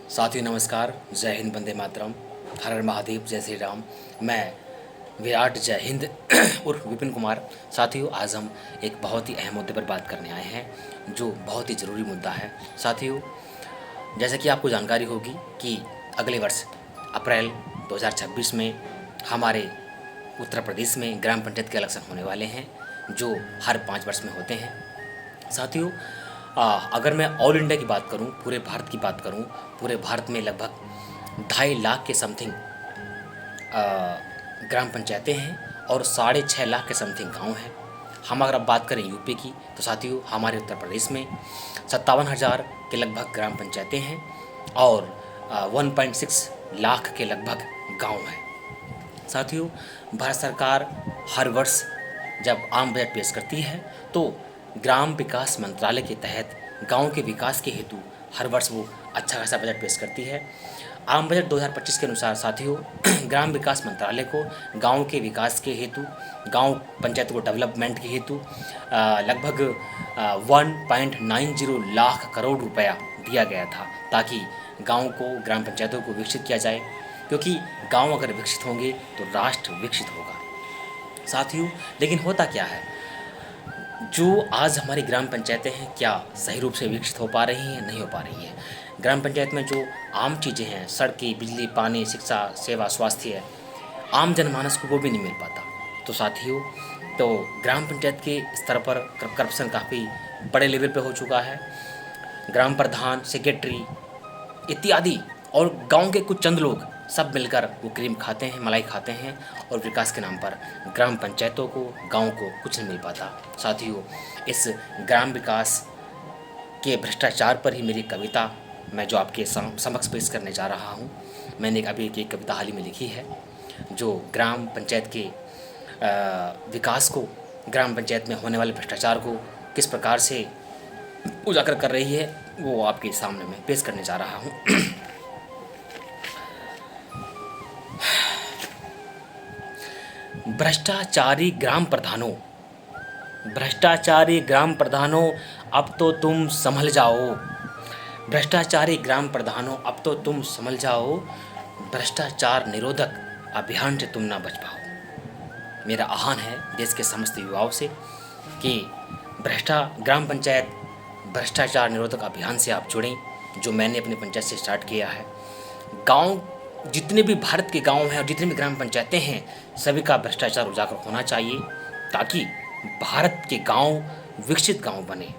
साथियों नमस्कार, जय हिंद, वंदे मातरम, हर हर महादेव, जय श्री राम। मैं विराट जय हिंद उर्फ विपिन कुमार। साथियों, आज हम एक बहुत ही अहम मुद्दे पर बात करने आए हैं जो बहुत ही ज़रूरी मुद्दा है। साथियों, जैसे कि आपको जानकारी होगी कि अगले वर्ष अप्रैल 2026 में हमारे उत्तर प्रदेश में ग्राम पंचायत के इलेक्शन होने वाले हैं जो हर 5 वर्ष में होते हैं। साथियों, अगर मैं ऑल इंडिया की बात करूं, पूरे भारत की बात करूं, पूरे भारत में लगभग 2.5 लाख के समथिंग ग्राम पंचायतें हैं और 6.5 लाख के समथिंग गांव हैं। हम अगर अब बात करें यूपी की, तो साथियों हमारे उत्तर प्रदेश में 57,000 के लगभग ग्राम पंचायतें हैं और 1.6 लाख के लगभग गांव हैं। साथियों, भारत सरकार हर वर्ष जब आम बजट पेश करती है तो ग्राम विकास मंत्रालय के तहत गांव के विकास के हेतु हर वर्ष वो अच्छा खासा बजट पेश करती है। आम बजट 2025 के अनुसार साथियों ग्राम विकास मंत्रालय को गांव के विकास के हेतु, गांव पंचायत को डेवलपमेंट के हेतु लगभग 1.90 लाख करोड़ रुपया दिया गया था ताकि गांव को, ग्राम पंचायतों को विकसित किया जाए, क्योंकि गांव अगर विकसित होंगे तो राष्ट्र विकसित होगा। साथियों, लेकिन होता क्या है, जो आज हमारी ग्राम पंचायतें हैं क्या सही रूप से विकसित हो पा रही हैं? नहीं हो पा रही है। ग्राम पंचायत में जो आम चीज़ें हैं, सड़कें, बिजली, पानी, शिक्षा, सेवा, स्वास्थ्य, आम जनमानस को वो भी नहीं मिल पाता। तो साथियों, तो ग्राम पंचायत के स्तर पर करप्शन काफ़ी बड़े लेवल पे हो चुका है। ग्राम प्रधान, सेक्रेटरी इत्यादि और गांव के कुछ चंद लोग सब मिलकर वो क्रीम खाते हैं, मलाई खाते हैं और विकास के नाम पर ग्राम पंचायतों को, गांव को कुछ नहीं मिल पाता। साथियों, इस ग्राम विकास के भ्रष्टाचार पर ही मेरी कविता मैं जो आपके समक्ष पेश करने जा रहा हूँ। मैंने अभी एक कविता हाल ही में लिखी है जो ग्राम पंचायत के विकास को, ग्राम पंचायत में होने वाले भ्रष्टाचार को किस प्रकार से उजागर कर रही है, वो आपके सामने मैं पेश करने जा रहा हूँ। भ्रष्टाचारी ग्राम प्रधानों, भ्रष्टाचारी ग्राम प्रधानों, अब तो तुम संभल जाओ। भ्रष्टाचारी ग्राम प्रधानों, अब तो तुम संभल जाओ। भ्रष्टाचार निरोधक अभियान से तुम ना बच पाओ। मेरा आह्वान है देश के समस्त युवाओं से कि ग्राम पंचायत भ्रष्टाचार निरोधक अभियान से आप जुड़ें, जो मैंने अपनी पंचायत से स्टार्ट किया है। गांव, जितने भी भारत के गांव हैं और जितने भी ग्राम पंचायतें हैं, सभी का भ्रष्टाचार उजागर होना चाहिए ताकि भारत के गांव विकसित गांव बने।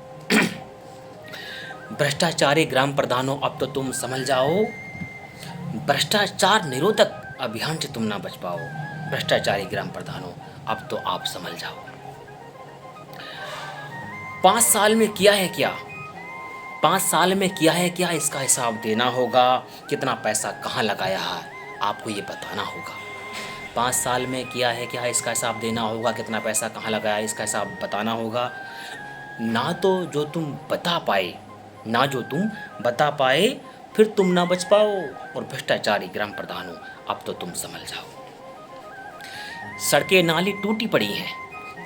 भ्रष्टाचारी ग्राम प्रधानों, अब तो तुम संभल जाओ। भ्रष्टाचार निरोधक अभियान से तुम ना बच पाओ। भ्रष्टाचारी ग्राम प्रधानों, अब तो आप संभल जाओ। 5 साल में किया है क्या? 5 साल में किया है क्या, इसका हिसाब देना होगा। कितना पैसा कहाँ लगाया है, आपको ये बताना होगा। 5 साल में किया है क्या, इसका हिसाब देना होगा। कितना पैसा कहाँ लगाया, इसका हिसाब बताना होगा। ना तो जो तुम बता पाए, ना जो तुम बता पाए, फिर तुम ना बच पाओ। और भ्रष्टाचारी ग्राम प्रधानों, अब तो तुम संभल जाओ। सड़कें नाली टूटी पड़ी हैं,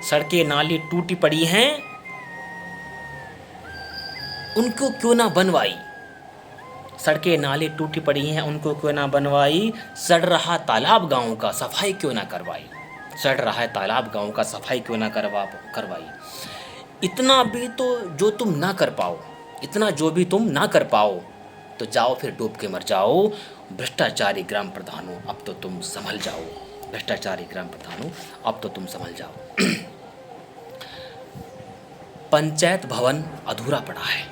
सड़कें नाली टूटी पड़ी हैं, उनको क्यों ना बनवाई। सड़कें नाले टूटी पड़ी हैं, उनको क्यों ना बनवाई। सड़ रहा तालाब गांव का सफाई क्यों ना करवाई। सड़ रहा है तालाब गांव का सफाई क्यों ना करवाई। इतना भी तो जो तुम ना कर पाओ, इतना जो भी तुम ना कर पाओ, तो जाओ फिर डूब के मर जाओ। भ्रष्टाचारी ग्राम प्रधानों, अब तो तुम संभल जाओ। भ्रष्टाचारी ग्राम प्रधानों, अब तो तुम संभल जाओ। पंचायत भवन अधूरा पड़ा है,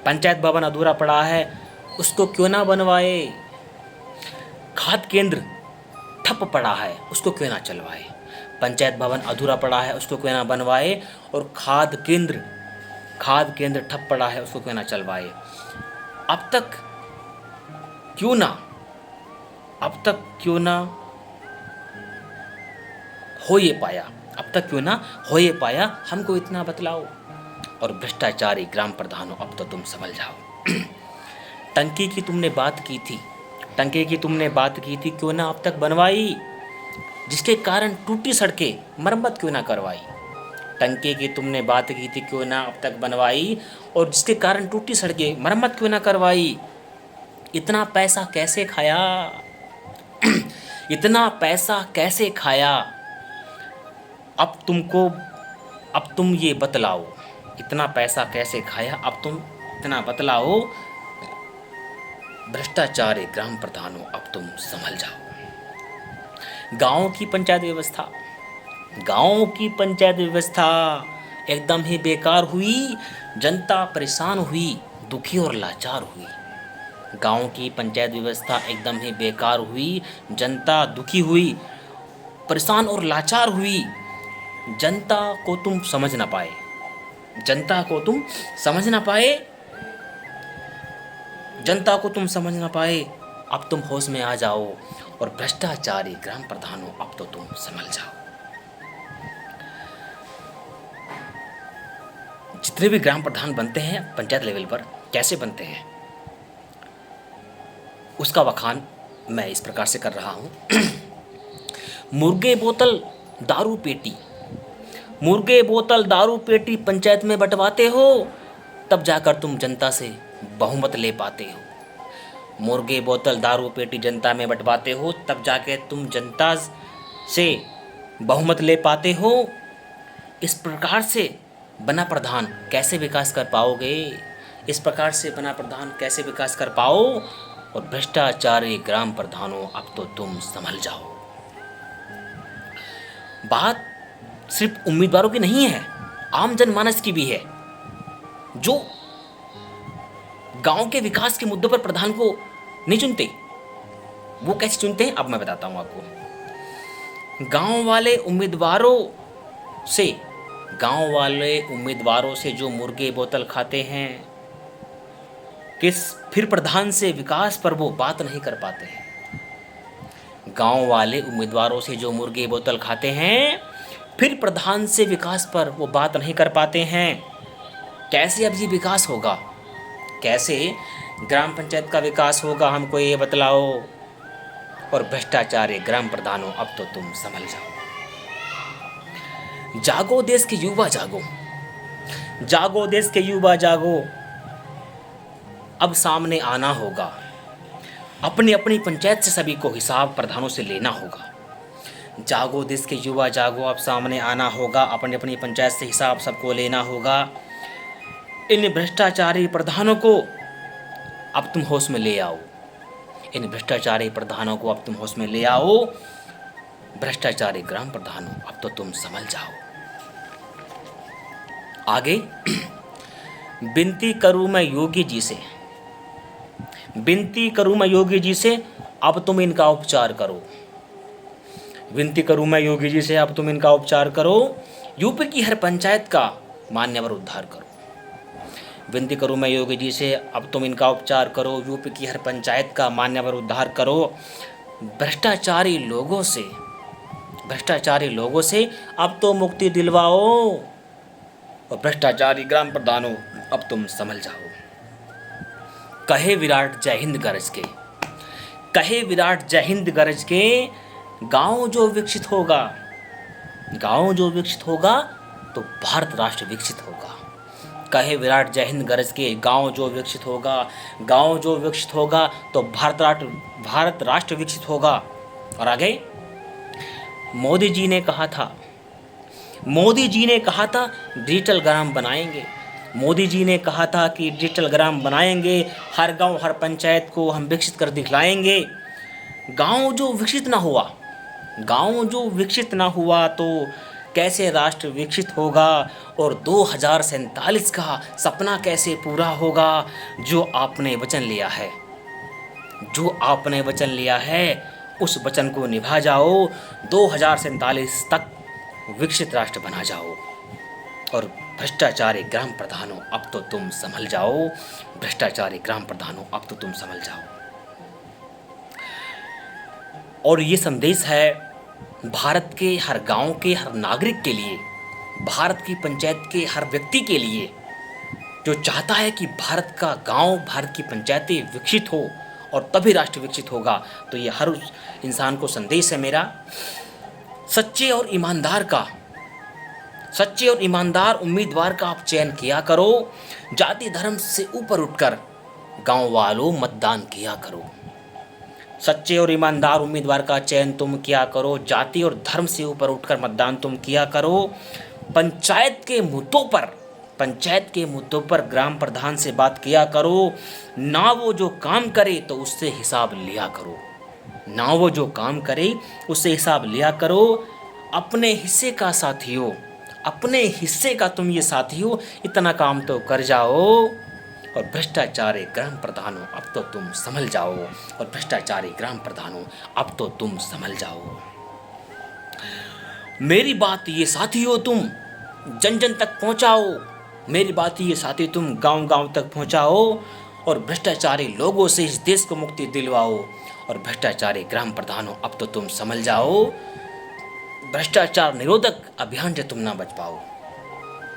पंचायत भवन अधूरा पड़ा है, उसको क्यों ना बनवाए। खाद केंद्र ठप पड़ा है, उसको क्यों ना चलवाए। पंचायत भवन अधूरा पड़ा है, उसको क्यों ना बनवाए। और खाद केंद्र ठप पड़ा है, उसको क्यों ना चलवाए। अब तक क्यों ना हो ये पाया, अब तक क्यों ना हो ये पाया, हमको इतना बतलाओ। और भ्रष्टाचारी ग्राम प्रधानों, अब तो तुम संभल जाओ। टंकी की तुमने बात की थी, क्यों ना अब तक बनवाई। जिसके कारण टूटी सड़कें मरम्मत क्यों ना करवाई। टंकी की तुमने बात की थी, क्यों ना अब तक बनवाई। और जिसके कारण टूटी सड़कें मरम्मत क्यों ना करवाई। इतना पैसा कैसे खाया? इतना पैसा कैसे खाया? अब तुम ये बतलाओ, इतना पैसा कैसे खाया? अब तुम इतना बतलाओ, भ्रष्टाचारी ग्राम प्रधानों अब तुम संभल जाओ। गांव की पंचायत व्यवस्था एकदम ही बेकार हुई, जनता परेशान हुई, दुखी और लाचार हुई। गांव की पंचायत व्यवस्था एकदम ही बेकार हुई, जनता दुखी हुई, परेशान और लाचार हुई। जनता को तुम समझ ना पाए, जनता को तुम समझ ना पाए, जनता को तुम समझ ना पाए। अब तुम होश में आ जाओ और भ्रष्टाचारी ग्राम प्रधानों अब तो तुम संभल जाओ। जितने भी ग्राम प्रधान बनते हैं पंचायत लेवल पर, कैसे बनते हैं उसका बखान मैं इस प्रकार से कर रहा हूँ। मुर्गे बोतल दारू पेटी, मुर्गे बोतल दारू पेटी पंचायत में बंटवाते हो, तब जाकर तुम जनता से बहुमत ले पाते हो। मुर्गे बोतल दारू पेटी जनता में बंटवाते हो, तब जाके तुम जनता से बहुमत ले पाते हो। इस प्रकार से बना प्रधान कैसे विकास कर पाओगे? इस प्रकार से बना प्रधान कैसे विकास कर पाओ? और भ्रष्टाचारी ग्राम प्रधानों अब तो तुम संभल जाओ। बात सिर्फ उम्मीदवारों की नहीं है, आम जनमानस की भी है, जो गांव के विकास के मुद्दों पर प्रधान को नहीं चुनते। वो कैसे चुनते हैं अब मैं बताता हूं आपको। गांव वाले उम्मीदवारों से जो मुर्गे बोतल खाते हैं, फिर प्रधान से विकास पर वो बात नहीं कर पाते हैं। गांव वाले उम्मीदवारों से जो मुर्गे बोतल खाते हैं, फिर प्रधान से विकास पर वो बात नहीं कर पाते हैं। कैसे अब ये विकास होगा? कैसे ग्राम पंचायत का विकास होगा, हमको ये बतलाओ। और भ्रष्टाचारी ग्राम प्रधानों अब तो तुम संभल जाओ। जागो देश के युवा जागो, जागो देश के युवा जागो। अब सामने आना होगा, अपनी अपनी पंचायत से सभी को हिसाब प्रधानों से लेना होगा। जागो देश के युवा जागो, अब सामने आना होगा, अपनी अपनी पंचायत से हिसाब सबको लेना होगा। इन भ्रष्टाचारी प्रधानों को अब तुम होश में ले आओ, इन भ्रष्टाचारी प्रधानों को अब तुम होश में ले आओ। भ्रष्टाचारी ग्राम प्रधानों अब तो तुम संभल जाओ। आगे विनती करूं मैं योगी जी से, विनती करूं मैं योगी जी से, अब तुम इनका उपचार करो। विनती करूं मैं योगी जी से, अब तुम इनका उपचार करो। यूपी की हर पंचायत का मान्यवर उद्धार करो। विनती करूं मैं योगी जी से, अब तुम इनका उपचार करो। यूपी की हर पंचायत का मान्यवर उद्धार करो। भ्रष्टाचारी लोगों से अब तो मुक्ति दिलवाओ। और भ्रष्टाचारी ग्राम प्रधानों अब तुम संभल जाओ। कहे विराट जय हिंद गरज के, कहे विराट जय हिंद गरज के। गांव जो विकसित होगा, गांव जो विकसित होगा तो भारत राष्ट्र विकसित होगा। कहे विराट जय हिंद गरज के, गांव जो विकसित होगा, गांव जो विकसित होगा तो भारत राष्ट्र विकसित होगा। और आगे मोदी जी ने कहा था डिजिटल ग्राम बनाएंगे। मोदी जी ने कहा था कि डिजिटल ग्राम बनाएंगे, हर गांव हर पंचायत को हम विकसित कर दिखलाएंगे। गांव जो विकसित ना हुआ तो कैसे राष्ट्र विकसित होगा? और 2047 का सपना कैसे पूरा होगा? जो आपने वचन लिया है, उस वचन को निभा जाओ। 2047 तक विकसित राष्ट्र बना जाओ। और भ्रष्टाचारी ग्राम प्रधानों अब तो तुम संभल जाओ। भ्रष्टाचारी ग्राम प्रधानों अब तो तुम संभल जाओ। और ये संदेश है भारत के हर गांव के हर नागरिक के लिए, भारत की पंचायत के हर व्यक्ति के लिए, जो चाहता है कि भारत का गांव, भारत की पंचायतें विकसित हो और तभी राष्ट्र विकसित होगा। तो ये हर उस इंसान को संदेश है मेरा। सच्चे और ईमानदार उम्मीदवार का आप चयन किया करो। जाति धर्म से ऊपर उठकर गांव वालों मतदान किया करो। सच्चे और ईमानदार उम्मीदवार का चयन तुम किया करो। जाति और धर्म से ऊपर उठकर मतदान तुम किया करो। पंचायत के मुद्दों पर ग्राम प्रधान से बात किया करो। ना वो जो काम करे तो उससे हिसाब लिया करो। ना वो जो काम करे उससे हिसाब लिया करो। अपने हिस्से का साथियों, अपने हिस्से का तुम ये साथियों इतना काम तो कर जाओ। और भ्रष्टाचारी ग्राम प्रधानों अब तो तुम संभल जाओ। और भ्रष्टाचारी ग्राम प्रधानों अब तो तुम संभल जाओ। मेरी बात ये साथियों तुम जन जन तक पहुंचाओ। मेरी बात ये साथी तुम गांव गांव तक पहुंचाओ। और भ्रष्टाचारी लोगों से इस देश को मुक्ति दिलवाओ। और भ्रष्टाचारी ग्राम प्रधानों अब तो तुम संभल जाओ। भ्रष्टाचार निरोधक अभियान से तुम ना बच पाओ।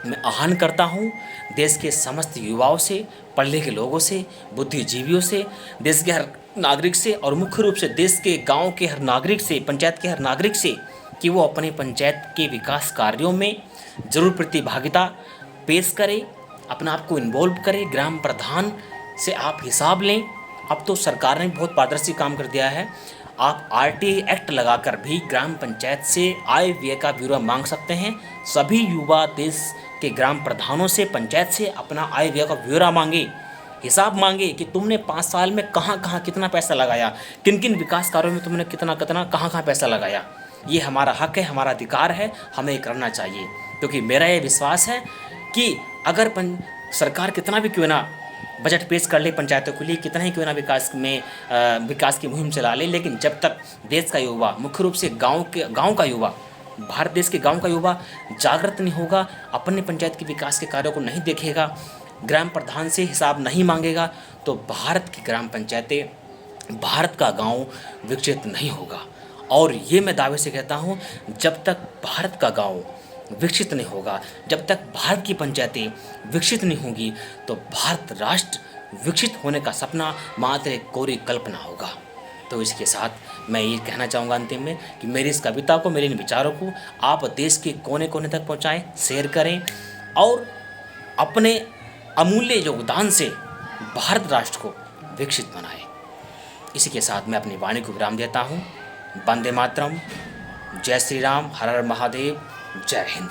मैं आह्वान करता हूँ देश के समस्त युवाओं से, पढ़े लिखे लोगों से, बुद्धिजीवियों से, देश के हर नागरिक से और मुख्य रूप से देश के गांव के हर नागरिक से, पंचायत के हर नागरिक से कि वो अपने पंचायत के विकास कार्यों में जरूर प्रतिभागिता पेश करें, अपने आप को इन्वॉल्व करें। ग्राम प्रधान से आप हिसाब लें। अब तो सरकार ने बहुत पारदर्शी काम कर दिया है। आप आरटीआई एक्ट लगाकर भी ग्राम पंचायत से आय व्यय का ब्यौरा मांग सकते हैं। सभी युवा देश के ग्राम प्रधानों से, पंचायत से अपना आय व्यय का ब्यौरा मांगे, हिसाब मांगे कि तुमने 5 साल में कहाँ कहाँ कितना पैसा लगाया, किन किन विकास कार्यों में तुमने कितना कितना कहाँ कहाँ पैसा लगाया। ये हमारा हक है, हमारा अधिकार है, हमें करना चाहिए। क्योंकि मेरा ये विश्वास है कि अगर सरकार कितना भी क्यों ना बजट पेश कर ले पंचायतों के लिए, कितना ही क्यों ना विकास की मुहिम चला ले, लेकिन जब तक देश का युवा, मुख्य रूप से गांव का युवा, भारत देश के गांव का युवा जागृत नहीं होगा, अपने पंचायत के विकास के कार्यों को नहीं देखेगा, ग्राम प्रधान से हिसाब नहीं मांगेगा, तो भारत की ग्राम पंचायतें, भारत का गांव विकसित नहीं होगा। और ये मैं दावे से कहता हूँ, जब तक भारत का गांव विकसित नहीं होगा, जब तक भारत की पंचायतें विकसित नहीं होंगी, तो भारत राष्ट्र विकसित होने का सपना मात्र एक कोरी कल्पना होगा। तो इसके साथ मैं ये कहना चाहूँगा अंतिम में कि मेरी इस कविता को, मेरे इन विचारों को आप देश के कोने कोने तक पहुँचाएं, शेयर करें और अपने अमूल्य योगदान से भारत राष्ट्र को विकसित बनाएं। इसी के साथ मैं अपनी वाणी को विराम देता हूँ। वंदे मातरम, जय श्री राम, हर हर महादेव, जय हिंद।